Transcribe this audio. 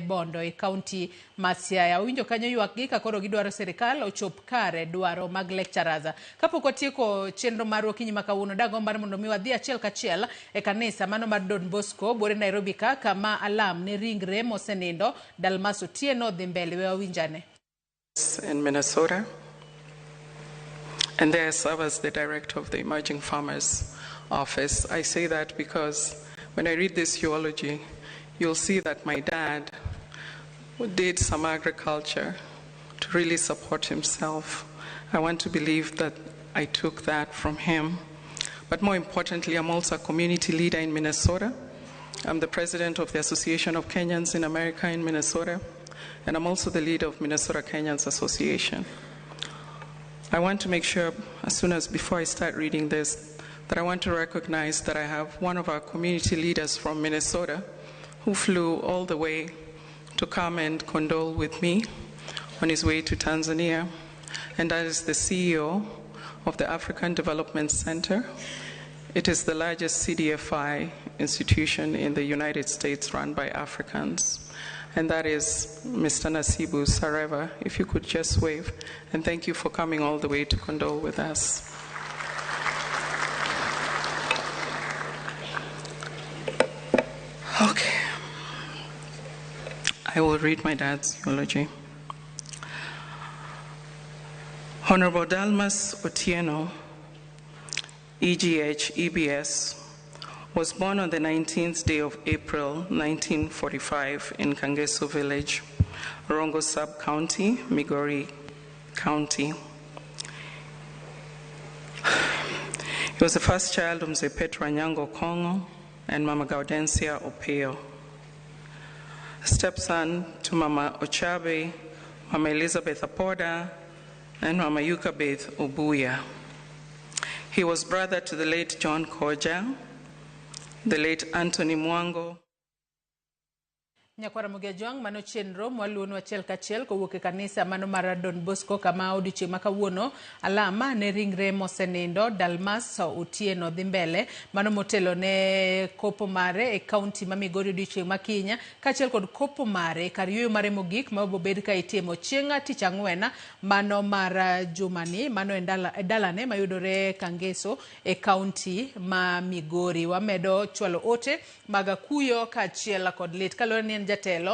Bondo e kaunti ma Siaya. Owinjo kanyo ywak gi ka koro gidwaro sirikal ochop kare dwaro mag lecturers. Kapok watieko chenro mar okinyi ma kawuono, dagombo mar mondo mi wadhi achiel kachiel e kanisa mano mar Don Bosco bore Nairobi ka kama alam ne ringre mosenindo Dalmas Otieno dhi mbele. We wawinjane. In Minnesota, and there I serve as the director of the Emerging Farmers Office. I say that because when I read this eulogy, you'll see that my dad did some agriculture to really support himself. I want to believe that I took that from him. But more importantly, I'm also a community leader in Minnesota. I'm the president of the Association of Kenyans in America in Minnesota, and I'm also the leader of Minnesota Kenyans Association. I want to make sure, before I start reading this, that I want to recognize that I have one of our community leaders from Minnesota who flew all the way to come and condole with me on his way to Tanzania, and that is the CEO of the African Development Center. It is the largest CDFI institution in the United States run by Africans. And that is Mr. Nasibu Sareva. If you could just wave. And thank you for coming all the way to condole with us. Okay. I will read my dad's eulogy. Honorable Dalmas Otieno, EGH, EBS, was born on the 19th day of April, 1945 in Kangeso Village, Rongo Sub-County, Migori County. He was the first child of Mzee Petra Nyango Kongo and Mama Gaudensia Opeo. A stepson to Mama Ochabe, Mama Elizabeth Apoda, and Mama Yukabeth Obuya. He was brother to the late John Koja, the late Anthony Mwango. Nyakwara Mugejuang mano chenro mwaluonu achiel kachiel kowuok e kanisa mano mar Don Bosco kama odiochieng' ma kawuono alama ne ringre mosenindo Dalmas Otieno dhi mbele mano motelo ne kopo mare e kaunti ma Migori odiochieng' ma kinya kaachiel kod kopo mare kar yueyo mare mogik ma obed ka itimo chieng' tich ang'wen mano mar jumani mano e dalane mayudore Kangeso e kaunti ma Migori. Wamedo chwalo ote mag kuyo kaachiel kod lit kalore ni en jatelo